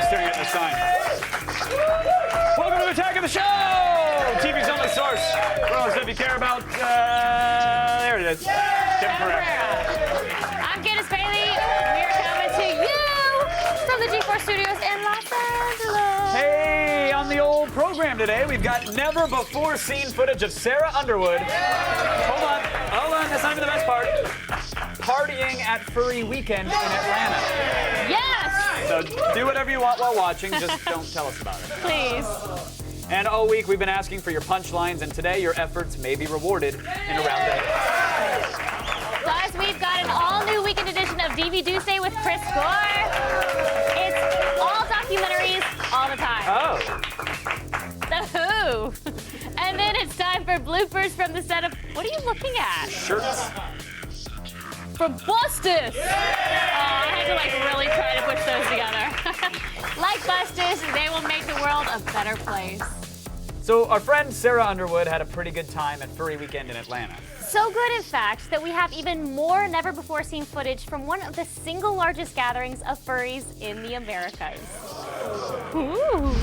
Staring at the sign. Welcome to Attack of the Show! TV's only source for all stuff you care about. There it is. Tim Perez. I'm Candace Bailey. We're coming to you from the G4 Studios in Los Angeles. Hey, on the old program today, we've got never-before-seen footage of Sarah Underwood. Hold on, that's not even the best part. Partying at Furry Weekend in Atlanta. Yes! So do whatever you want while watching, just don't tell us about it. Please. And all week we've been asking for your punchlines, and today your efforts may be rewarded in a roundup. Plus, we've got an all-new weekend edition of DVD Day with Chris Gore. It's all documentaries all the time. Oh. The Who. And then it's time for bloopers from the set of... What are you looking at? Shirts. From Bustus. Oh, I had to really try to push those together. Like Bustus, they will make the world a better place. So our friend Sarah Underwood had a pretty good time at Furry Weekend in Atlanta. So good, in fact, that we have even more never-before-seen footage from one of the single largest gatherings of furries in the Americas. Ooh.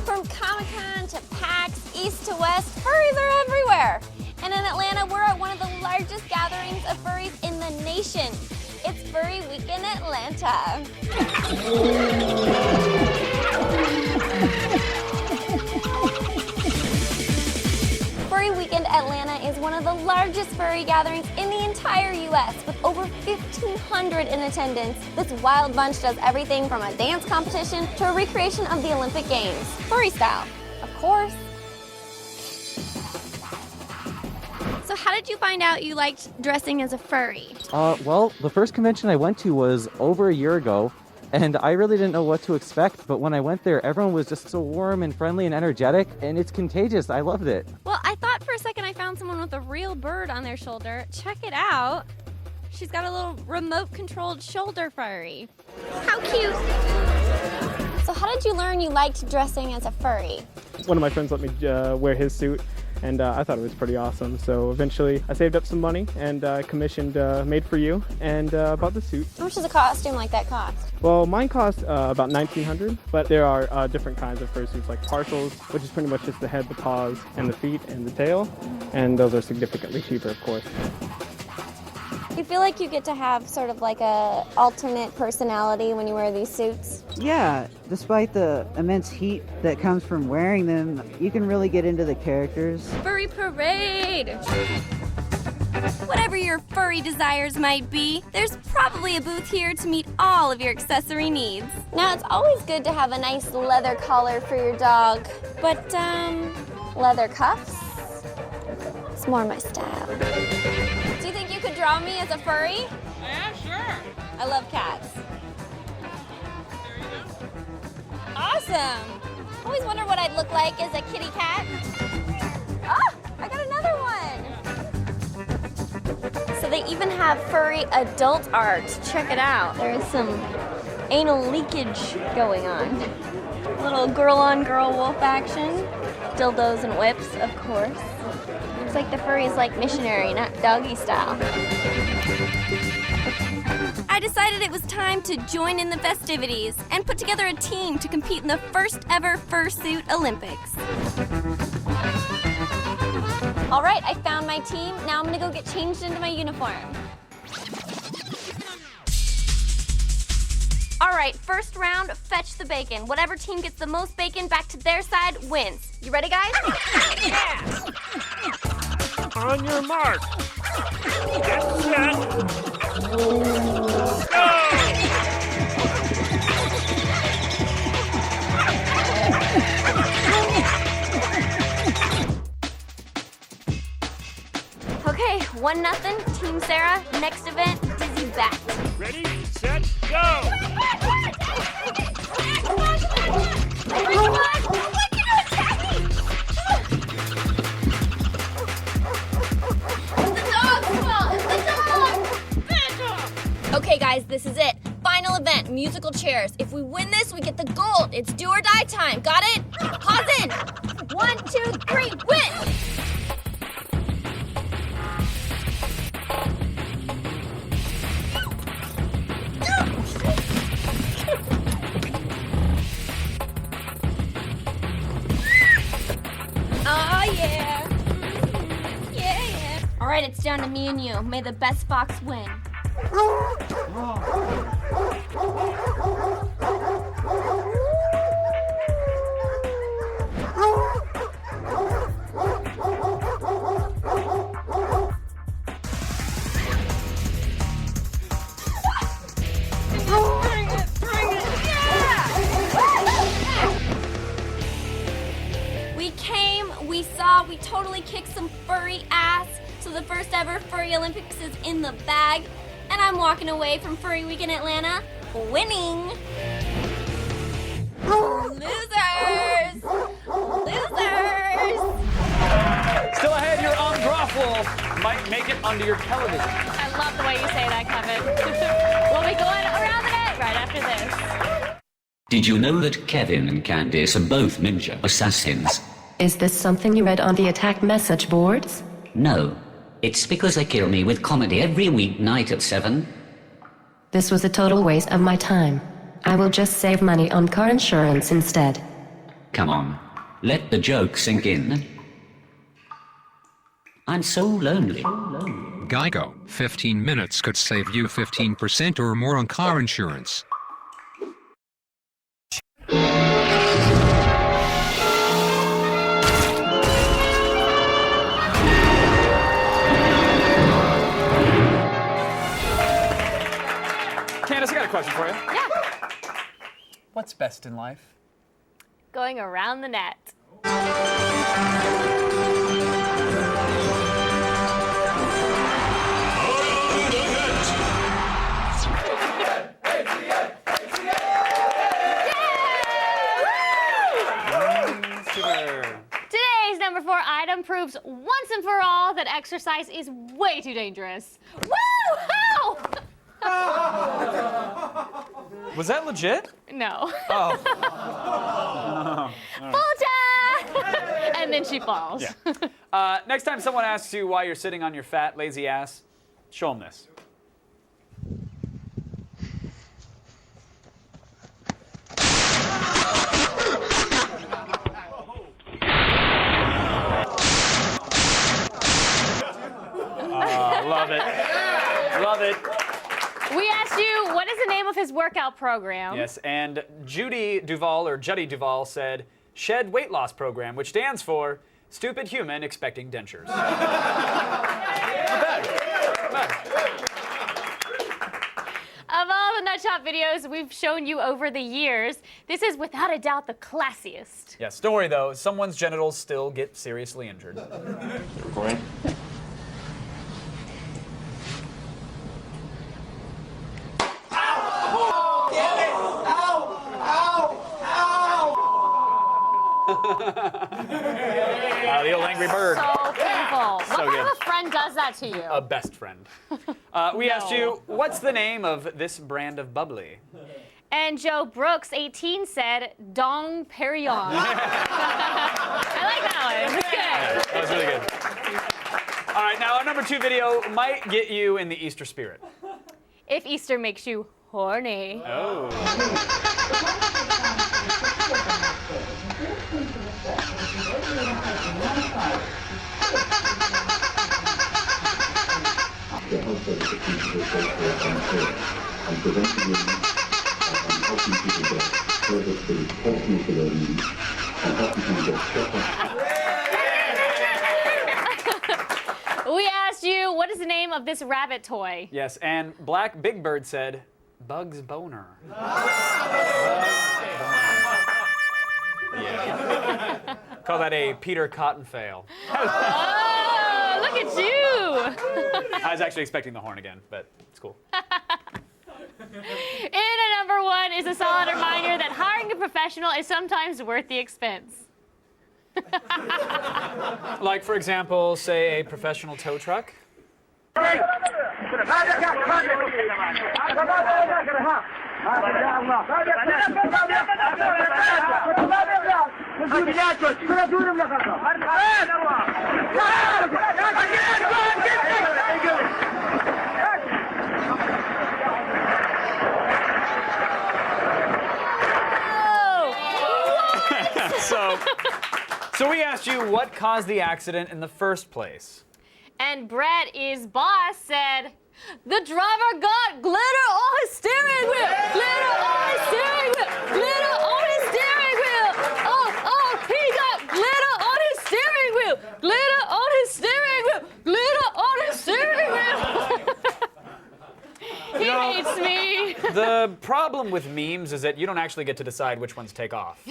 From Comic-Con to PAX, east to west, furries are everywhere. And in Atlanta, we're at one of the largest gatherings of furries in the nation. It's Furry Weekend Atlanta. Furry Weekend Atlanta is one of the largest furry gatherings in the entire U.S. with over 1,500 in attendance. This wild bunch does everything from a dance competition to a recreation of the Olympic Games, furry style, of course. So how did you find out you liked dressing as a furry? Well, the first convention I went to was over a year ago, and I really didn't know what to expect, but when I went there, everyone was just so warm and friendly and energetic, and it's contagious. I loved it. Well, I thought for a second I found someone with a real bird on their shoulder. Check it out. She's got a little remote-controlled shoulder furry. How cute! So how did you learn you liked dressing as a furry? One of my friends let me wear his suit, and I thought it was pretty awesome. So eventually I saved up some money and commissioned Made For You and bought the suit. How much does a costume like that cost? Well, mine cost about $1,900, but there are different kinds of fursuits like partials, which is pretty much just the head, the paws, and the feet, and the tail, and those are significantly cheaper, of course. You feel like you get to have sort of like a alternate personality when you wear these suits? Yeah, despite the immense heat that comes from wearing them, you can really get into the characters. Furry parade! Whatever your furry desires might be, there's probably a booth here to meet all of your accessory needs. Now, it's always good to have a nice leather collar for your dog, but, leather cuffs? It's more my style. Do you think you could draw me as a furry? Yeah, sure. I love cats. There you go. Awesome! Always wonder what I'd look like as a kitty cat. Oh, I got another one! So they even have furry adult art. Check it out. There is some anal leakage going on. Little girl-on-girl wolf action. Dildos and whips, of course. Looks like the furry is like missionary, not doggy style. I decided it was time to join in the festivities and put together a team to compete in the first ever Fursuit Olympics. All right, I found my team. Now I'm gonna go get changed into my uniform. All right, first round, fetch the bacon. Whatever team gets the most bacon back to their side wins. You ready, guys? Yeah! On your mark. Get set. Go! Okay, 1-0, Team Sarah. Next event, Dizzy Bat. Ready, set, go! Okay, guys, this is it. Final event, musical chairs. If we win this, we get the gold. It's do or die time. Got it? Pause in. 1, 2, 3, win! Oh, yeah. Yeah. All right, it's down to me and you. May the best fox win. We totally kicked some furry ass. So the first ever Furry Olympics is in the bag. And I'm walking away from Furry Week in Atlanta winning. Losers! Losers! Still ahead, your Wolf might make it onto your television. I love the way you say that, Kevin. We'll be going around the net right after this. Did you know that Kevin and Candice are both ninja assassins? Is this something you read on the attack message boards? No. It's because they kill me with comedy every weeknight at 7. This was a total waste of my time. I will just save money on car insurance instead. Come on. Let the joke sink in. I'm so lonely. Geico. 15 minutes could save you 15% or more on car insurance. Candace, I got a question for you. Yeah. What's best in life? Going around the net. Today's number 4 item proves once and for all that exercise is way too dangerous. Woo! How? Was that legit? No. Oh. Full time! And then she falls. Yeah. Next time someone asks you why you're sitting on your fat, lazy ass, show them this. Love it. Love it. We asked you, what is the name of his workout program? Yes, and Judy Duvall, or Juddy Duvall, said, Shed Weight Loss Program, which stands for Stupid Human Expecting Dentures. Not bad. Not bad. Of all the Nutshot videos we've shown you over the years, this is without a doubt the classiest. Yeah, story though, someone's genitals still get seriously injured. Recording? The old Angry Bird. So painful. So what kind good. of a friend does that to you? A best friend. We asked you, what's the name of this brand of bubbly? And Joe Brooks, 18, said Dong Perignon. I like that one. It was good. Yeah, that was really good. All right, now our number 2 video might get you in the Easter spirit. If Easter makes you horny. Oh. We asked you, what is the name of this rabbit toy? Yes, and Black Big Bird said, Bugs Boner. Yeah. Call that a Peter Cotton fail. Oh, look at you! I was actually expecting the horn again, but it's cool. And a number 1 is a solid reminder that hiring a professional is sometimes worth the expense. Like, for example, say a professional tow truck. So we asked you what caused the accident in the first place. And Brett's boss said, the driver got glitter on his steering wheel! Glitter on his steering wheel! Glitter on his steering wheel! Oh, he got glitter on his steering wheel! Glitter on his steering wheel! Glitter on his steering wheel! He hates me. The problem with memes is that you don't actually get to decide which ones take off.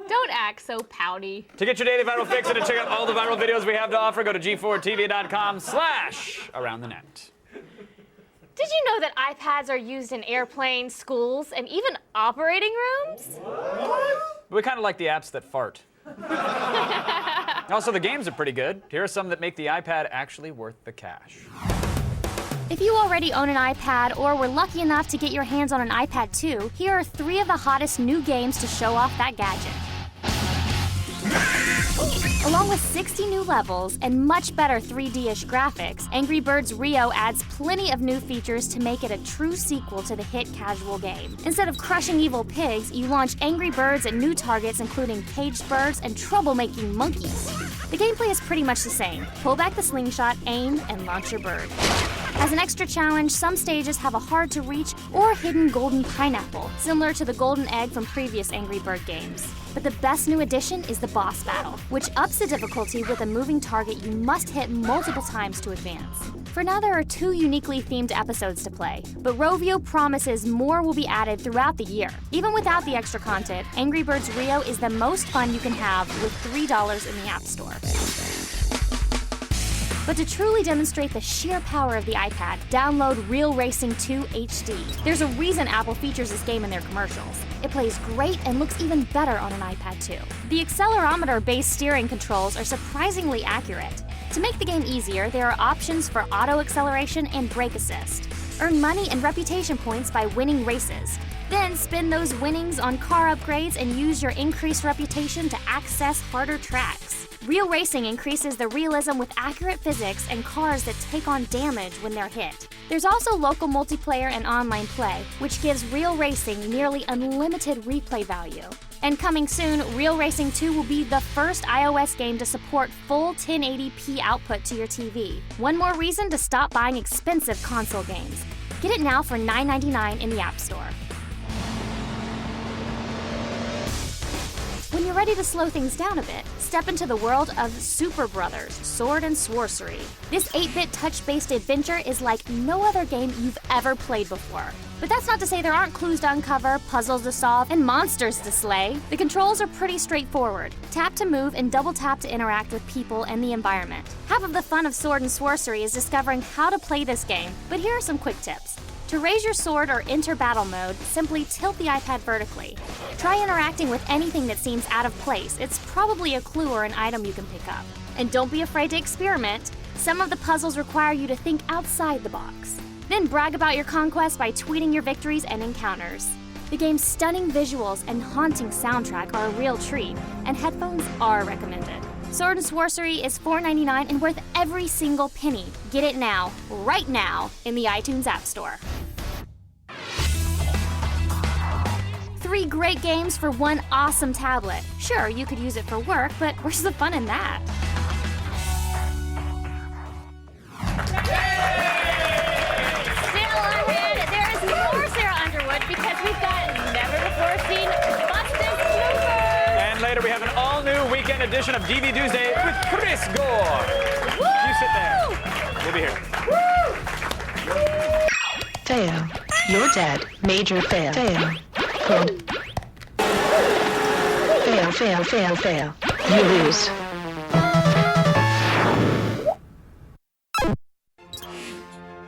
Don't act so pouty. To get your daily viral fix and to check out all the viral videos we have to offer, go to g4tv.com/aroundthenet. Did you know that iPads are used in airplanes, schools, and even operating rooms? We kind of like the apps that fart. Also, the games are pretty good. Here are some that make the iPad actually worth the cash. If you already own an iPad or were lucky enough to get your hands on an iPad 2, here are 3 of the hottest new games to show off that gadget. Along with 60 new levels and much better 3D-ish graphics, Angry Birds Rio adds plenty of new features to make it a true sequel to the hit casual game. Instead of crushing evil pigs, you launch Angry Birds at new targets including caged birds and troublemaking monkeys. The gameplay is pretty much the same. Pull back the slingshot, aim, and launch your bird. As an extra challenge, some stages have a hard-to-reach or hidden golden pineapple, similar to the golden egg from previous Angry Bird games. But the best new addition is the boss battle, which ups the difficulty with a moving target you must hit multiple times to advance. For now, there are 2 uniquely themed episodes to play, but Rovio promises more will be added throughout the year. Even without the extra content, Angry Birds Rio is the most fun you can have with $3 in the App Store. But to truly demonstrate the sheer power of the iPad, download Real Racing 2 HD. There's a reason Apple features this game in their commercials. It plays great and looks even better on an iPad 2. The accelerometer-based steering controls are surprisingly accurate. To make the game easier, there are options for auto acceleration and brake assist. Earn money and reputation points by winning races. Then spend those winnings on car upgrades and use your increased reputation to access harder tracks. Real Racing increases the realism with accurate physics and cars that take on damage when they're hit. There's also local multiplayer and online play, which gives Real Racing nearly unlimited replay value. And coming soon, Real Racing 2 will be the first iOS game to support full 1080p output to your TV. One more reason to stop buying expensive console games. Get it now for $9.99 in the App Store. When you're ready to slow things down a bit, step into the world of Super Brothers Sword and Sorcery. This 8-bit touch-based adventure is like no other game you've ever played before. But that's not to say there aren't clues to uncover, puzzles to solve, and monsters to slay. The controls are pretty straightforward. Tap to move and double tap to interact with people and the environment. Half of the fun of Sword and Sorcery is discovering how to play this game, but here are some quick tips. To raise your sword or enter battle mode, simply tilt the iPad vertically. Try interacting with anything that seems out of place. It's probably a clue or an item you can pick up. And don't be afraid to experiment. Some of the puzzles require you to think outside the box. Then brag about your conquest by tweeting your victories and encounters. The game's stunning visuals and haunting soundtrack are a real treat, and headphones are recommended. Sword and Sorcery is $4.99 and worth every single penny. Get it now, right now, in the iTunes App Store. 3 great games for one awesome tablet. Sure, you could use it for work, but where's the fun in that? Still ahead, there is more Sarah Underwood because we've got never-before-seen Busted Bloopers. And later we have an all-new weekend edition of DV Tuesday with Chris Gore. Woo! You sit there. We'll be here. Fail. You're dead. Major fail. Fail. Good. Fail, fail, fail, fail. You lose.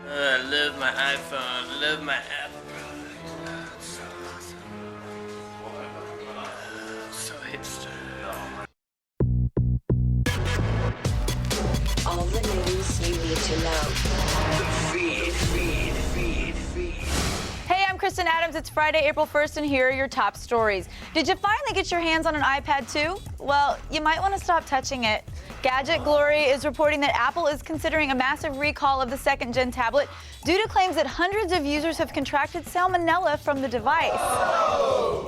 I love my iPhone. I love my Apple products. So awesome. So hipster. All the news you need to know. Feed. I'm Kristen Adams. It's Friday, April 1st, and here are your top stories. Did you finally get your hands on an iPad too? Well, you might want to stop touching it. Gadget Glory is reporting that Apple is considering a massive recall of the second-gen tablet due to claims that hundreds of users have contracted salmonella from the device.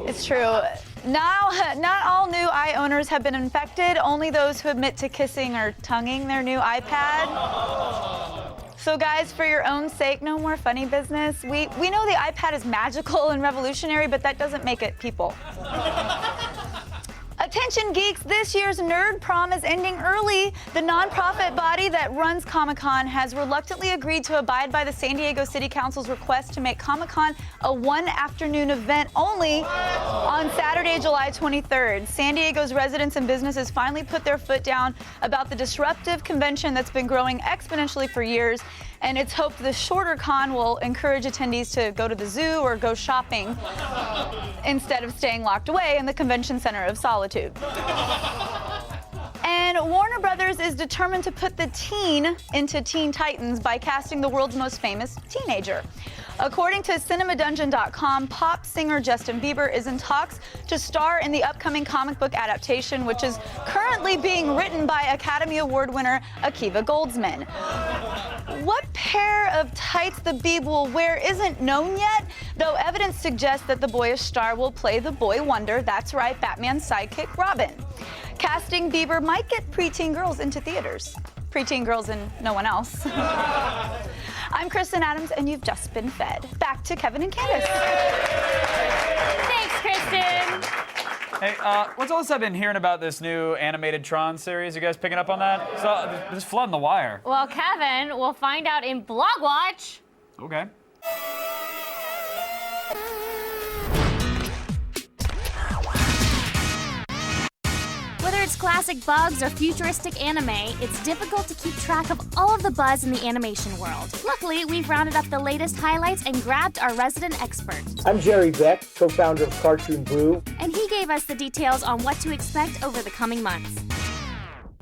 It's true. Now, not all new owners have been infected, only those who admit to kissing or tonguing their new iPad. So guys, for your own sake, no more funny business. We know the iPad is magical and revolutionary, but that doesn't make it people. Attention geeks, this year's Nerd Prom is ending early. The nonprofit body that runs Comic-Con has reluctantly agreed to abide by the San Diego City Council's request to make Comic-Con a one-afternoon event only on Saturday, July 23rd. San Diego's residents and businesses finally put their foot down about the disruptive convention that's been growing exponentially for years, and it's hoped the shorter con will encourage attendees to go to the zoo or go shopping instead of staying locked away in the Convention Center of Solitude. And Warner Brothers is determined to put the teen into Teen Titans by casting the world's most famous teenager. According to CinemaDungeon.com, pop singer Justin Bieber is in talks to star in the upcoming comic book adaptation, which is currently being written by Academy Award winner Akiva Goldsman. What pair of tights the Bieb will wear isn't known yet, though evidence suggests that the boyish star will play the boy wonder, that's right, Batman's sidekick Robin. Casting Bieber might get preteen girls into theaters. Preteen girls and no one else. I'm Kristen Adams, and you've just been fed. Back to Kevin and Candace. Thanks, Kristen. Hey, what's all this I've been hearing about this new animated Tron series? You guys picking up on that? So, this flooding the wire. Well, Kevin, we'll find out in Blog Watch. Okay. Whether it's classic bugs or futuristic anime, it's difficult to keep track of all of the buzz in the animation world. Luckily, we've rounded up the latest highlights and grabbed our resident expert. I'm Jerry Beck, co-founder of Cartoon Brew. And he gave us the details on what to expect over the coming months.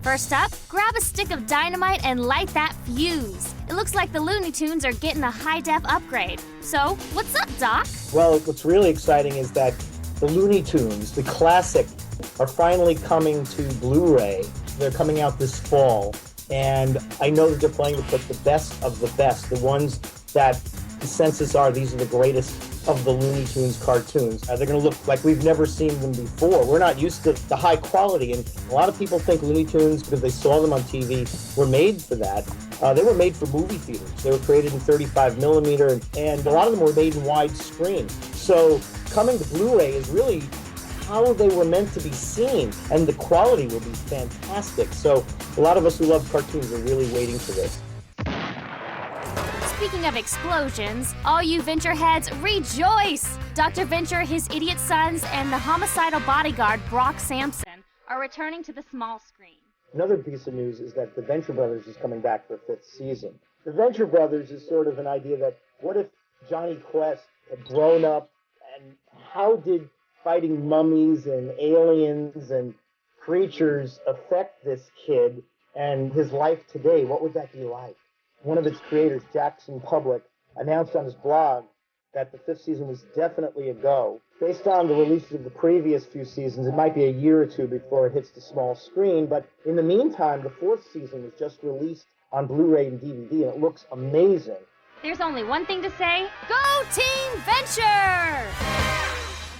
First up, grab a stick of dynamite and light that fuse. It looks like the Looney Tunes are getting a high-def upgrade. So, what's up, Doc? Well, what's really exciting is that the Looney Tunes, the classic, are finally coming to Blu-ray. They're coming out this fall, and I know that they're planning to put the best of the best, the ones that the census are, these are the greatest of the Looney Tunes cartoons. They're going to look like we've never seen them before. We're not used to the high quality, and a lot of people think Looney Tunes, because they saw them on TV, were made for that. They were made for movie theaters. They were created in 35 millimeter, and a lot of them were made in widescreen. So coming to Blu-ray is really how they were meant to be seen, and the quality will be fantastic. So a lot of us who love cartoons are really waiting for this. Speaking of explosions, all you Venture heads, rejoice! Dr. Venture, his idiot sons, and the homicidal bodyguard Brock Sampson are returning to the small screen. Another piece of news is that the Venture Brothers is coming back for a 5th season. The Venture Brothers is sort of an idea that, what if Johnny Quest had grown up, and how did fighting mummies and aliens and creatures affect this kid and his life today? What would that be like? One of its creators, Jackson Public, announced on his blog that the 5th season was definitely a go. Based on the releases of the previous few seasons, it might be a year or two before it hits the small screen, but in the meantime, the 4th season was just released on Blu-ray and DVD, and it looks amazing. There's only one thing to say, go Team Venture!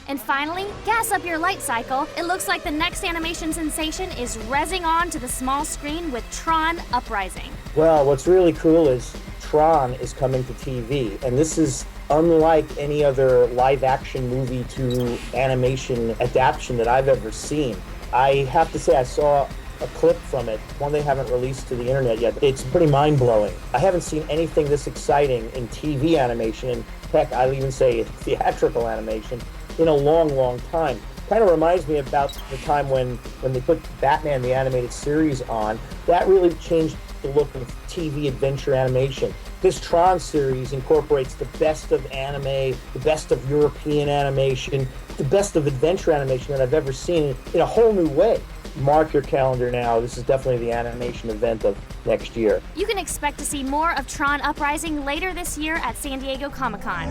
And finally, gas up your light cycle. It looks like the next animation sensation is rezzing on to the small screen with Tron Uprising. Well, what's really cool is Tron is coming to TV, and this is unlike any other live-action movie to animation adaptation that I've ever seen. I have to say I saw a clip from it, one they haven't released to the internet yet. It's pretty mind-blowing. I haven't seen anything this exciting in TV animation, and heck, I'll even say theatrical animation, in a long, long time. Kind of reminds me about the time when they put Batman the Animated Series on. That really changed the look of TV adventure animation. This Tron series incorporates the best of anime, the best of European animation, the best of adventure animation that I've ever seen in a whole new way. Mark your calendar now. This is definitely the animation event of next year. You can expect to see more of Tron Uprising later this year at San Diego Comic-Con.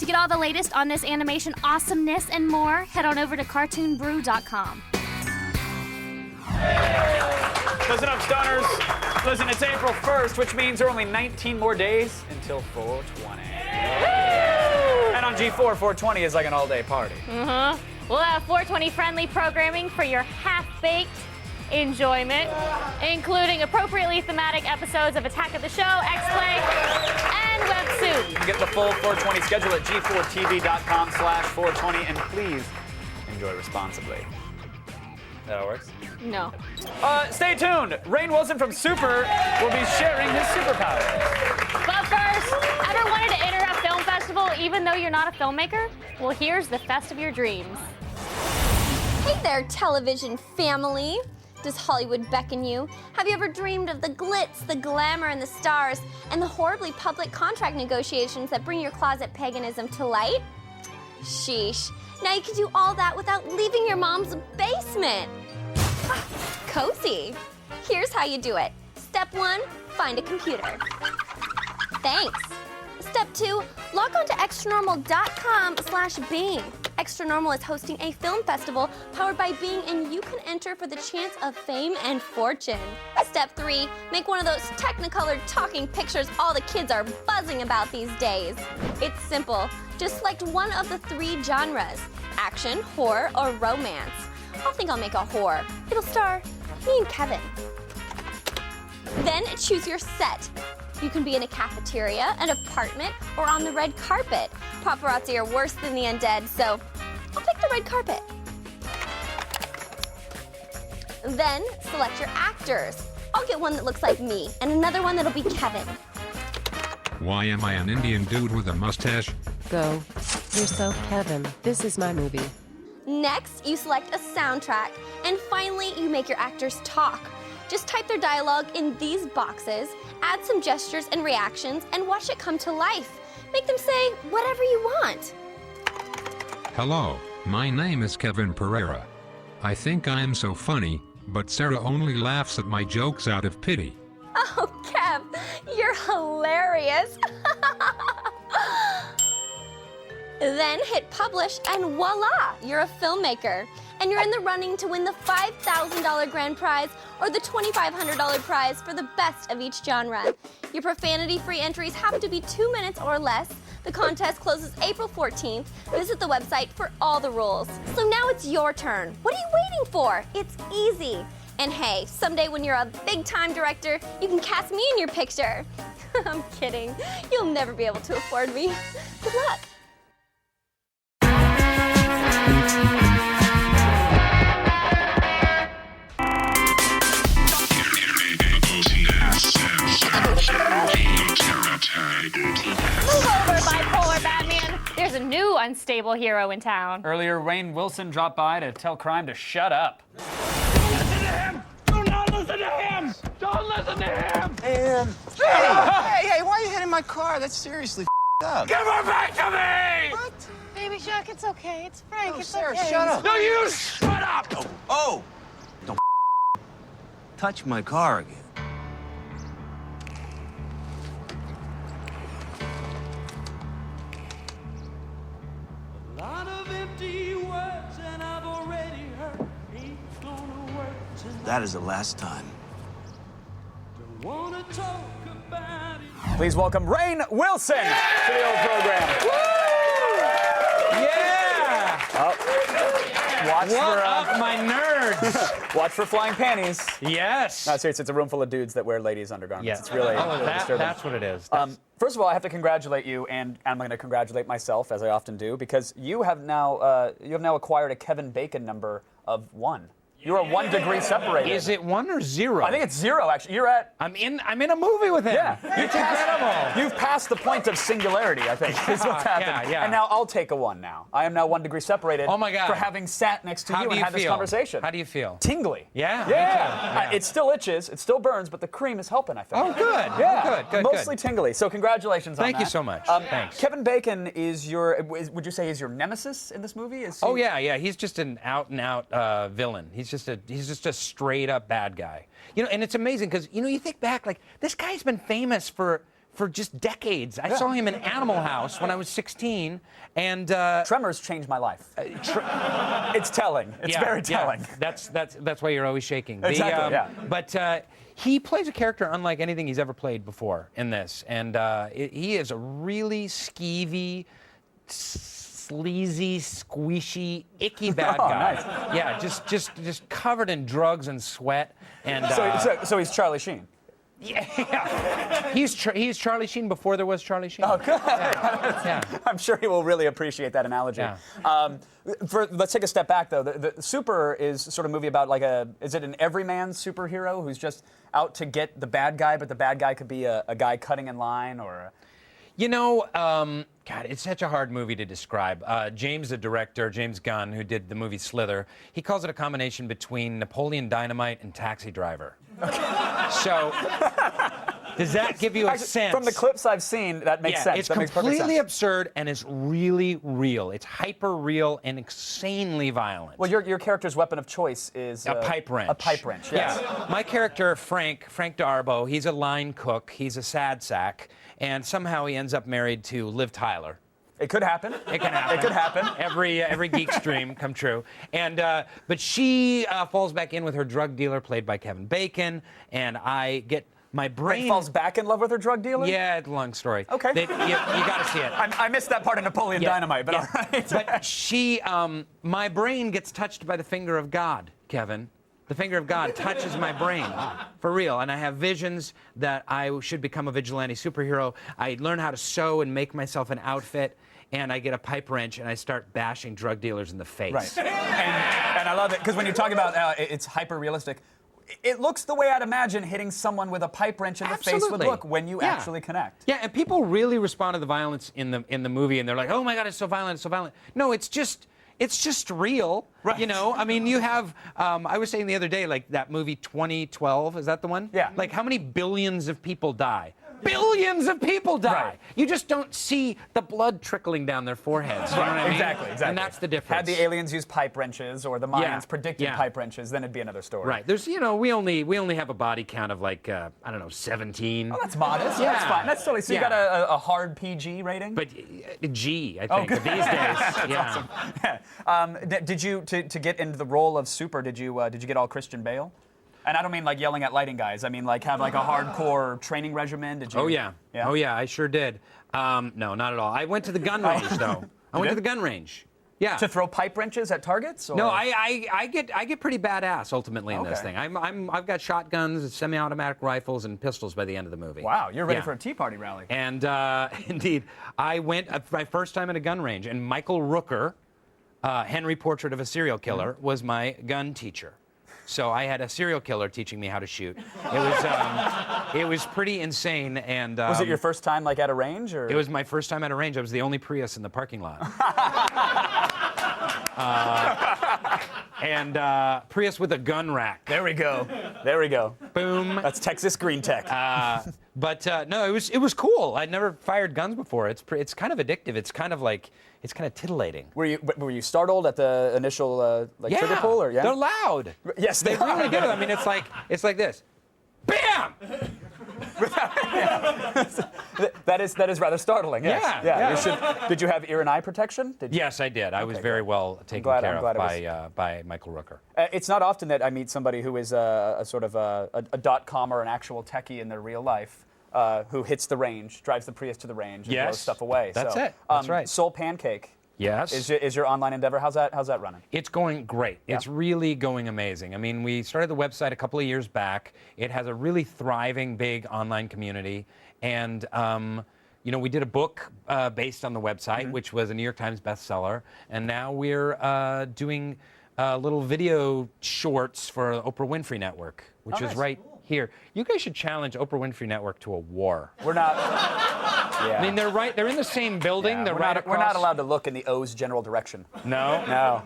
To get all the latest on this animation awesomeness and more, head on over to cartoonbrew.com. Listen up, stoners. Listen, it's April 1st, which means there are only 19 more days until 420. And on G4, 420 is like an all-day party. We'll have 420 friendly programming for your half-baked enjoyment, including appropriately thematic episodes of Attack of the Show, X-Play, and Websuit. You can get the full 420 schedule at g4tv.com/420, and please enjoy responsibly. That all works? No. Stay tuned. Rainn Wilson from Super will be sharing his superpowers. But first, ever wanted to enter a film festival even though you're not a filmmaker? Well, here's the fest of your dreams. Hey there, television family. Does Hollywood beckon you? Have you ever dreamed of the glitz, the glamour, and the stars, and the horribly public contract negotiations that bring your closet paganism to light? Sheesh. Now you can do all that without leaving your mom's basement. Cozy. Here's how you do it. Step 1, find a computer. Thanks. Step 2, log on to extranormal.com/Bing. Extra Normal is hosting a film festival powered by Bing, and you can enter for the chance of fame and fortune. Step 3, make one of those Technicolor talking pictures all the kids are buzzing about these days. It's simple. Just select one of the 3 genres: action, horror, or romance. I think I'll make a horror. It'll star me and Kevin. Then choose your set. You can be in a cafeteria, an apartment, or on the red carpet. Paparazzi are worse than the undead, so I'll pick the red carpet. Then select your actors. I'll get one that looks like me, and another one that'll be Kevin. Why am I an Indian dude with a mustache? Go yourself, Kevin. This is my movie. Next, you select a soundtrack, and finally, you make your actors talk. Just type their dialogue in these boxes, add some gestures and reactions, and watch it come to life. Make them say whatever you want. Hello, my name is Kevin Pereira. I think I am so funny, but Sarah only laughs at my jokes out of pity. Oh, Kev, you're hilarious. Then hit publish, and voila, you're a filmmaker. And you're in the running to win the $5,000 grand prize or the $2,500 prize for the best of each genre. Your profanity-free entries have to be 2 minutes or less. The contest closes April 14th. Visit the website for all the rules. So now it's your turn. What are you waiting for? It's easy. And hey, someday when you're a big-time director, you can cast me in your picture. I'm kidding. You'll never be able to afford me. Good luck. Move over, bipolar Batman. There's a new unstable hero in town. Earlier, Rainn Wilson dropped by to tell crime to shut up. Listen to him! Do not listen to him! Don't listen to him! And hey, why are you hitting my car? That's seriously up. Give her back to me! What? Baby Shark, it's okay. It's Frank. No, it's Sarah, okay. shut up. No, you shut up! Oh! Don't touch my car again. That is the last time. Please welcome Rainn Wilson to the old program. Woo! Yeah! Watch for my nerds. Watch for flying panties. Yes. No, seriously, it's a room full of dudes that wear ladies' undergarments. Yeah. It's really, really disturbing. That's what it is. First of all, I have to congratulate you, and I'm going to congratulate myself, as I often do, because you have now acquired a Kevin Bacon number of 1. You are 1 degree separated. Is it 1 or 0? I think it's 0, actually. You're at... I'm in a movie with him. Yeah. It's incredible. You've passed the point of singularity, I think, is what's happened. Yeah. And now I'll take a 1 now. I am now 1 degree separated. Oh, my God. For having sat next to you and had this conversation. How do you feel? Tingly. Yeah. Yeah. Me too. Yeah. It still itches, it still burns, but the cream is helping, I think. Oh, good. Yeah. Good. Mostly tingly. So congratulations on that. Thank you so much. Thanks. Kevin Bacon is would you say is your nemesis in this movie? Is he... Oh, yeah. He's just an out-and-out villain. He's just a straight-up bad guy. You know, and it's amazing because, you know, you think back, like, this guy's been famous for for just decades. I saw him in Animal House when I was 16, and Tremors changed my life. It's telling. It's very telling. That's why you're always shaking. Exactly. But he plays a character unlike anything he's ever played before in this, and he is a really skeevy, sleazy, squishy, icky bad guy. Nice. Yeah, just covered in drugs and sweat. And so he's Charlie Sheen. Yeah. He's Charlie Sheen before there was Charlie Sheen. Oh, good. Yeah. I'm sure he will really appreciate that analogy. Yeah. Let's take a step back, though. The Super is sort of a movie about is it an everyman superhero who's just out to get the bad guy, but the bad guy could be a guy cutting in line or... You know, God, it's such a hard movie to describe. James, the director, James Gunn, who did the movie Slither, he calls it a combination between Napoleon Dynamite and Taxi Driver. So, does that give you a sense? From the clips I've seen, that makes sense. It's that makes perfect completely sense. absurd, and it's really real. It's hyper real and insanely violent. Well, your character's weapon of choice is... a pipe wrench. A pipe wrench, yes. Yeah. My character, Frank Darbo, he's a line cook. He's a sad sack. And somehow he ends up married to Liv Tyler. It could happen. It can happen. It could happen. Every geek's dream come true. And but she falls back in with her drug dealer, played by Kevin Bacon, and I get my brain... Frank falls back in love with her drug dealer? Yeah, it's a long story. Okay. You got to see it. I missed that part of Napoleon Dynamite, but all right. But she, my brain gets touched by the finger of God, Kevin. The finger of God touches my brain, for real. And I have visions that I should become a vigilante superhero. I learn how to sew and make myself an outfit, and I get a pipe wrench, and I start bashing drug dealers in the face. Right. And I love it, because when you talk about it's hyper-realistic, it looks the way I'd imagine hitting someone with a pipe wrench in the face would look when you actually connect. Yeah, and people really respond to the violence in the movie, and they're like, oh my God, it's so violent, it's so violent. No, it's just real, right? You know, I mean, you have, I was saying the other day, like that movie 2012, is that the one? Yeah. Like how many billions of people die? Billions of people die. Right. You just don't see the blood trickling down their foreheads. You know what I mean? Exactly. And that's the difference. Had the aliens used pipe wrenches or the Mayans predicted pipe wrenches, then it'd be another story. Right. There's, you know, we only have a body count of like, I don't know, 17. Oh, that's modest. Yeah. That's fine. That's totally, so you got a hard PG rating? But G, I think, these days. That's awesome. Did you, to get into the role of Super, did you get all Christian Bale? And I don't mean like yelling at lighting guys. I mean like have like a hardcore training regimen. Did you? Oh yeah. Oh yeah, I sure did. No, not at all. I went to the gun range though. I went to the gun range. Yeah. To throw pipe wrenches at targets? Or? No, I get pretty badass ultimately in this thing. I've got shotguns, semi-automatic rifles, and pistols by the end of the movie. Wow, you're ready for a Tea Party rally. And indeed, I went my first time at a gun range, and Michael Rooker, Henry Portrait of a Serial Killer, was my gun teacher. So I had a serial killer teaching me how to shoot. It was pretty insane. And was it your first time like at a range, or? It was my first time at a range. I was the only Prius in the parking lot. Prius with a gun rack. There we go. There we go. Boom. That's Texas Green Tech. No, it was cool. I'd never fired guns before. It's kind of addictive. It's kind of titillating. Were you startled at the initial trigger pull, or they're loud. Yes, they really do. I mean, it's like this. Bam! That is rather startling. Yes. Yeah. Did you have ear and eye protection? Yes, I did. I was very well taken care of by Michael Rooker. It's not often that I meet somebody who is a sort of a .com or an actual techie in their real life. Who hits the range, drives the Prius to the range, and blows stuff away. That's it. That's right. Soul Pancake. Yes. Is your online endeavor? How's that running? It's going great. Yeah. It's really going amazing. I mean, we started the website a couple of years back. It has a really thriving, big online community, and we did a book based on the website, which was a New York Times bestseller, and now we're doing little video shorts for the Oprah Winfrey Network, which is right here. You guys should challenge Oprah Winfrey Network to a war. We're not. I mean, they're in the same building. Yeah, we're not allowed to look in the O's general direction. No.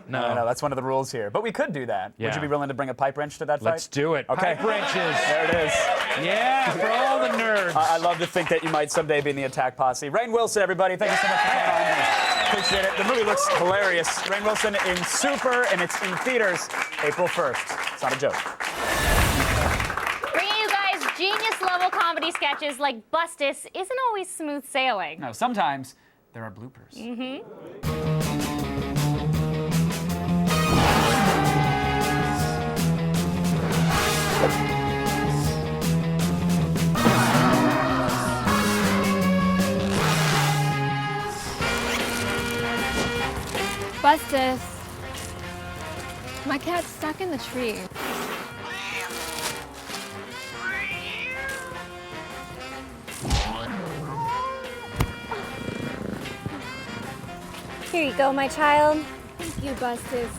That's one of the rules here. But we could do that. Yeah. Would you be willing to bring a pipe wrench to that fight? Let's do it. Okay. Pipe wrenches. There it is. Yeah, for all the nerds. I love to think that you might someday be in the attack posse. Rainn Wilson, everybody. Thank you so much for coming on. Appreciate it. The movie looks hilarious. Rainn Wilson in Super, and it's in theaters April 1st. It's not a joke. Bringing you guys Genius-level comedy sketches like Bustus isn't always smooth sailing. No, sometimes there are bloopers. Bustus. My cat's stuck in the tree. Here you go, my child. Thank you, Bustus.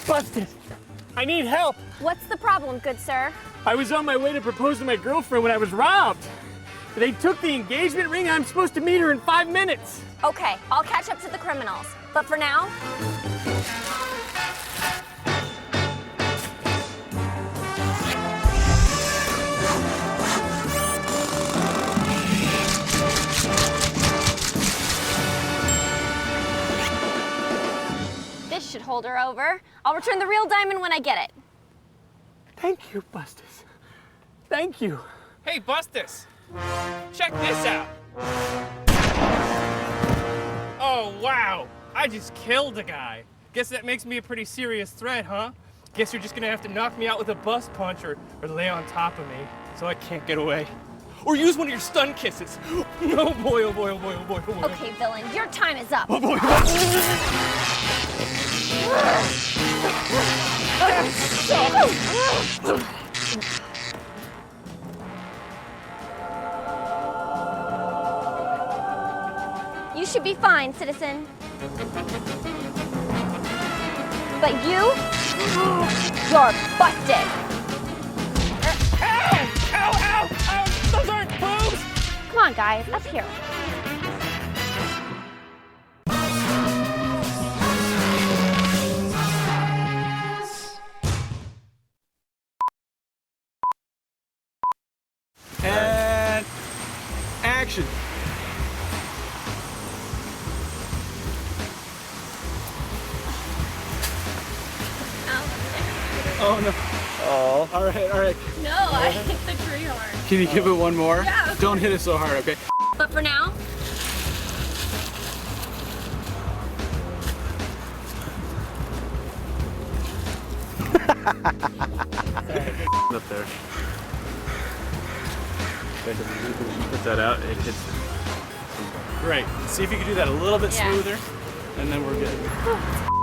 Bustus, I need help. What's the problem, good sir? I was on my way to propose to my girlfriend when I was robbed. They took the engagement ring. I'm supposed to meet her in 5 minutes. Okay, I'll catch up to the criminals. But for now, this should hold her over. I'll return the real diamond when I get it. Thank you, Bustus. Thank you. Hey, Bustus, check this out. Oh, wow. I just killed a guy. Guess that makes me a pretty serious threat, huh? Guess you're just gonna have to knock me out with a bus punch or lay on top of me so I can't get away. Or use one of your stun kisses. Oh boy, oh boy, oh boy, oh boy, oh boy. Okay, villain, your time is up. Oh boy. You should be fine, citizen. But you're busted. Ow! Ow, ow, ow! Those aren't boobs! Come on, guys, up here. And action. Oh no. Oh. All right. No, I hit the tree hard. Can you give it one more? Yeah. Don't hit it so hard, okay? But for now, Up there. Put that out. It hits. Great. See if you can do that a little bit Yeah. smoother, and then we're good.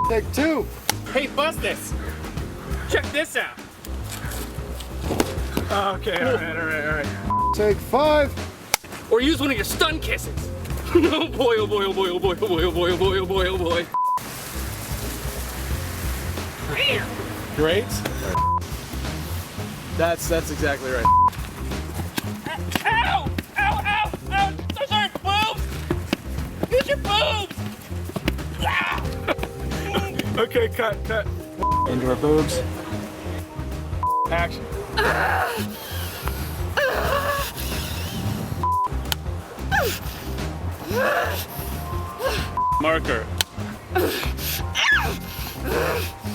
Take two. Hey, Bustus, check this out. Okay. All right. Take 5. Or use one of your stun kisses. Oh boy, oh boy, oh boy, oh boy, oh boy, oh boy, oh boy, oh boy, oh boy. Great. That's exactly right. Ow! Ow, ow, ow! Those aren't boobs! Use your boobs! Ah! Okay, cut. Into our boobs. Action. Marker. Oh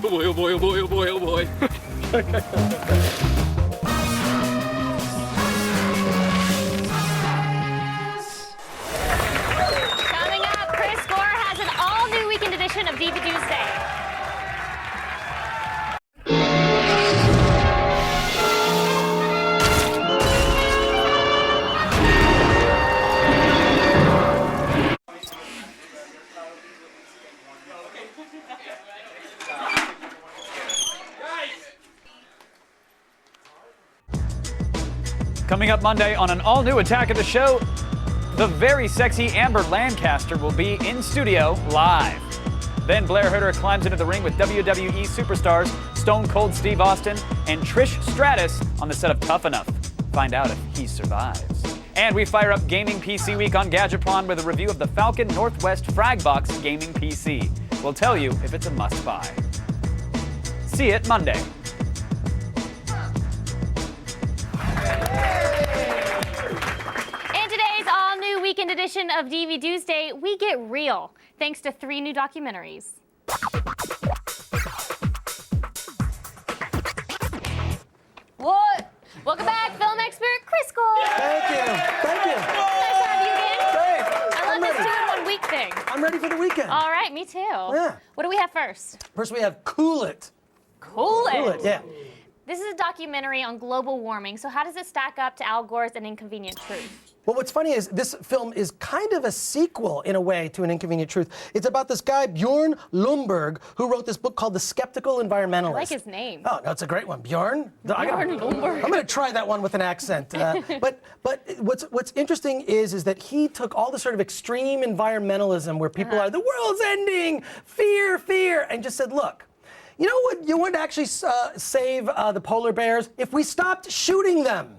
boy, oh boy, oh boy, oh boy, oh boy. Coming up, Chris Gore has an all-new weekend edition of DVD Tuesday. Coming up Monday on an all-new Attack of the Show, the very sexy Amber Lancaster will be in studio live. Then Blair Herter climbs into the ring with WWE superstars Stone Cold Steve Austin and Trish Stratus on the set of Tough Enough. Find out if he survives. And we fire up Gaming PC Week on Gadgetron with a review of the Falcon Northwest Fragbox Gaming PC. We'll tell you if it's a must-buy. See it Monday. In today's all-new weekend edition of DV Tuesday, we get real, thanks to 3 new documentaries. Welcome back, film expert Chris Cole. Thank you. Thank you. Nice to have you again. Great. I love this 2-in-1 week thing. I'm ready for the weekend. All right, me too. Yeah. What do we have first? First, we have Cool It. Cool It. Cool It, yeah. This is a documentary on global warming. So how does it stack up to Al Gore's An Inconvenient Truth? Well, what's funny is this film is kind of a sequel, in a way, to An Inconvenient Truth. It's about this guy, Bjorn Lomborg, who wrote this book called The Skeptical Environmentalist. I like his name. Oh, no, it's a great one. Bjorn? Bjorn Lomborg. I'm going to try that one with an accent. But what's interesting is that he took all the sort of extreme environmentalism where people are, the world's ending, fear, and just said, look, you know what? You would actually save the polar bears if we stopped shooting them.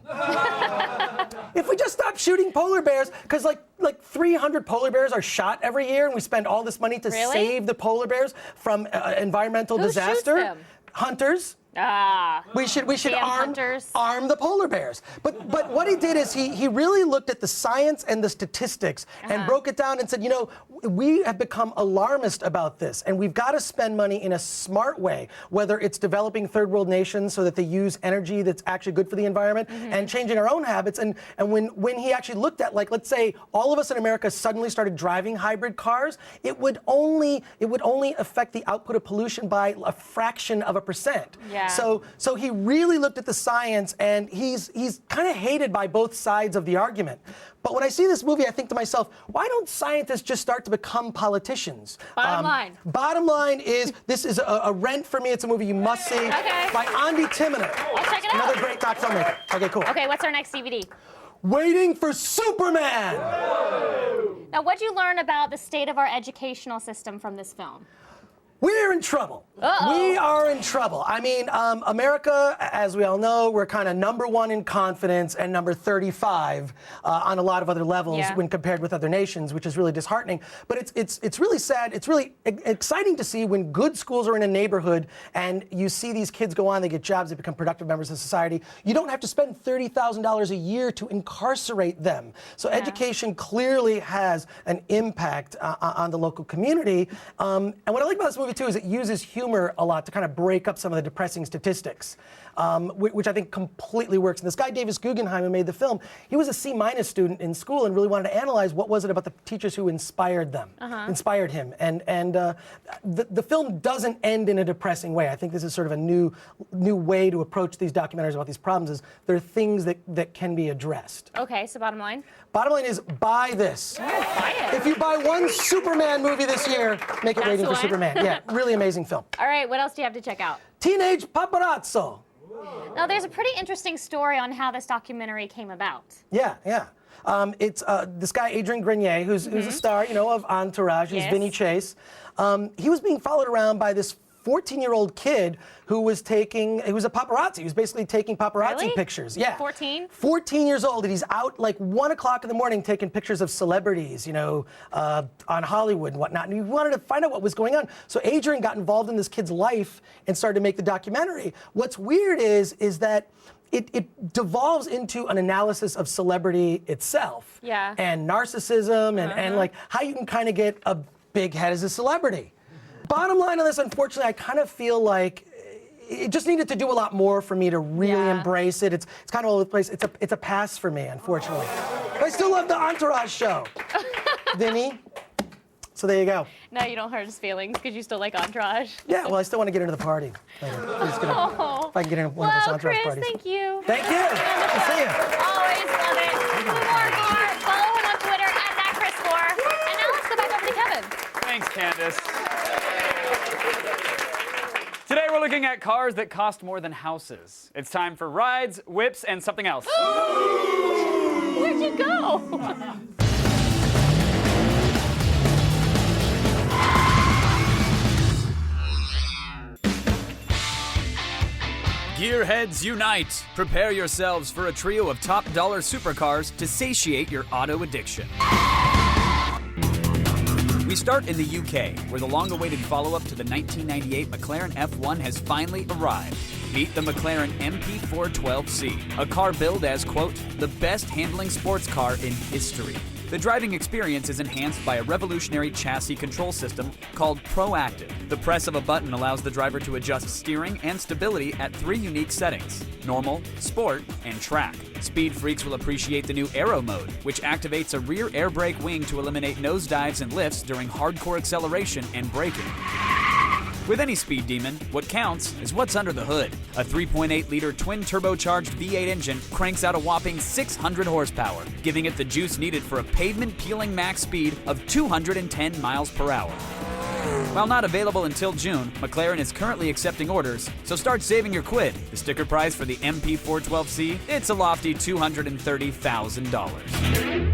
If we just stopped shooting polar bears, because like 300 polar bears are shot every year, and we spend all this money to save the polar bears from environmental disaster. Shoots them? Hunters. Ah. We should arm the polar bears. But what he did is he really looked at the science and the statistics and broke it down and said, you know, we have become alarmist about this, and we've got to spend money in a smart way, whether it's developing third world nations so that they use energy that's actually good for the environment and changing our own habits. And when he actually looked at, like, let's say all of us in America suddenly started driving hybrid cars, it would only affect the output of pollution by a fraction of a percent. Yeah. So he really looked at the science, and he's kind of hated by both sides of the argument. But when I see this movie, I think to myself, why don't scientists just start to become politicians? Bottom line. Bottom line is, this is a rent for me. It's a movie you must see. Okay. By Andy Timoner. I'll check it out. Another great doc filmmaker. Okay, cool. Okay, what's our next DVD? Waiting for Superman. Now, what'd you learn about the state of our educational system from this film? We're in trouble. Uh-oh. We are in trouble. I mean, America, as we all know, we're kind of #1 in confidence and number 35 on a lot of other levels when compared with other nations, which is really disheartening. But it's really sad. It's really exciting to see when good schools are in a neighborhood and you see these kids go on, they get jobs, they become productive members of society. You don't have to spend $30,000 a year to incarcerate them. So education clearly has an impact on the local community. And what I like about this movie, too, is it uses humor a lot to kind of break up some of the depressing statistics, which I think completely works. And this guy, Davis Guggenheim, who made the film, he was a C- student in school and really wanted to analyze what was it about the teachers who inspired them, inspired him. And the film doesn't end in a depressing way. I think this is sort of a new way to approach these documentaries about these problems, is there are things that can be addressed. Okay, so bottom line? Bottom line is, buy this. Buy it. If you buy one Superman movie this year, make it Waiting for Superman. Yeah, really amazing film. All right, what else do you have to check out? Teenage Paparazzo. Now, there's a pretty interesting story on how this documentary came about. Yeah. It's this guy, Adrian Grenier, who's a star, you know, of Entourage. He's Vinny Chase. He was being followed around by this 14-year-old kid who was a paparazzi. He was basically taking paparazzi pictures. Yeah. 14? 14 years old, and he's out like 1 o'clock in the morning taking pictures of celebrities, you know, on Hollywood and whatnot. And he wanted to find out what was going on. So Adrian got involved in this kid's life and started to make the documentary. What's weird is that it devolves into an analysis of celebrity itself. Yeah. And narcissism and like how you can kind of get a big head as a celebrity. Bottom line on this, unfortunately, I kind of feel like it just needed to do a lot more for me to really embrace it. It's kind of all over the place. It's a pass for me, unfortunately. But I still love the Entourage show. Vinny. So there you go. No, you don't hurt his feelings because you still like Entourage. Yeah, well, I still want to get into the party later. If I can get into one of those Entourage Chris, parties. thank you. Thank you. Good to see you. Always love it. More Gore. Follow him on Twitter @ChrisGore. And now let's go back over to Kevin. Thanks, Candace. Today we're looking at cars that cost more than houses. It's time for rides, whips, and something else. Where'd you go? Gearheads unite! Prepare yourselves for a trio of top dollar supercars to satiate your auto addiction. We start in the UK, where the long-awaited follow-up to the 1998 McLaren F1 has finally arrived. Meet the McLaren Mp412c, a car billed as, quote, the best handling sports car in history. The driving experience is enhanced by a revolutionary chassis control system called Proactive. The press of a button allows the driver to adjust steering and stability at 3 unique settings: normal, sport, and track. Speed freaks will appreciate the new Aero mode, which activates a rear air brake wing to eliminate nosedives and lifts during hardcore acceleration and braking. With any speed demon, what counts is what's under the hood. A 3.8-liter twin-turbocharged V8 engine cranks out a whopping 600 horsepower, giving it the juice needed for a pavement-peeling max speed of 210 miles per hour. While not available until June, McLaren is currently accepting orders, so start saving your quid. The sticker price for the Mp412c, it's a lofty $230,000.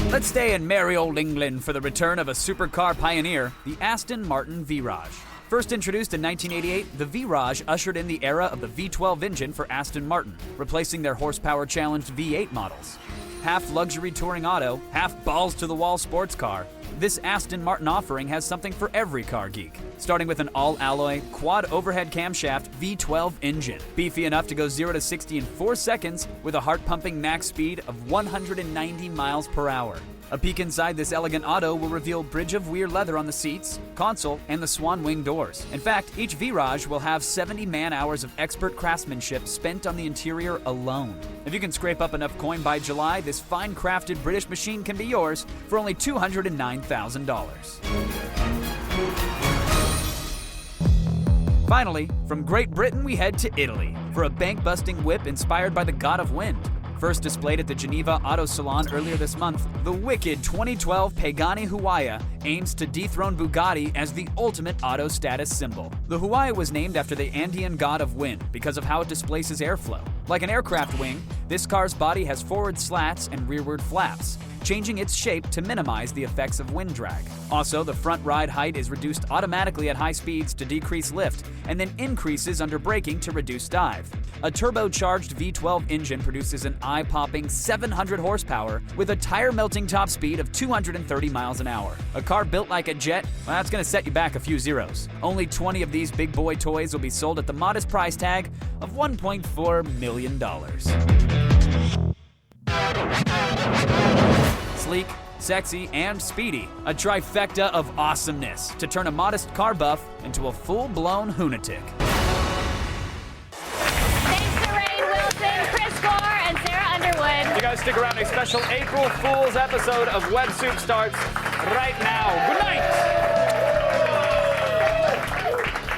Let's stay in merry old England for the return of a supercar pioneer, the Aston Martin V-Raj. First introduced in 1988, the V-Raj ushered in the era of the V12 engine for Aston Martin, replacing their horsepower-challenged V8 models. Half luxury touring auto, half balls-to-the-wall sports car, this Aston Martin offering has something for every car geek. Starting with an all-alloy, quad-overhead camshaft V12 engine. Beefy enough to go 0 to 60 in 4 seconds with a heart-pumping max speed of 190 miles per hour. A peek inside this elegant auto will reveal Bridge of Weir leather on the seats, console, and the swan wing doors. In fact, each V-Raj will have 70 man-hours of expert craftsmanship spent on the interior alone. If you can scrape up enough coin by July, this fine-crafted British machine can be yours for only $209,000. Finally, from Great Britain we head to Italy for a bank-busting whip inspired by the god of wind. First displayed at the Geneva Auto Salon earlier this month, the wicked 2012 Pagani Huayra aims to dethrone Bugatti as the ultimate auto status symbol. The Huayra was named after the Andean god of wind because of how it displaces airflow. Like an aircraft wing, this car's body has forward slats and rearward flaps, changing its shape to minimize the effects of wind drag. Also, the front ride height is reduced automatically at high speeds to decrease lift, and then increases under braking to reduce dive. A turbocharged V12 engine produces an eye-popping 700 horsepower with a tire-melting top speed of 230 miles an hour. A car built like a jet, well, that's going to set you back a few zeros. Only 20 of these big boy toys will be sold at the modest price tag of $1.4 million. Sleek, sexy, and speedy. A trifecta of awesomeness to turn a modest car buff into a full-blown lunatic. Thanks to Rainn Wilson, Chris Gore, and Sarah Underwood. You guys stick around. A special April Fool's episode of Web Soup starts right now. Good night.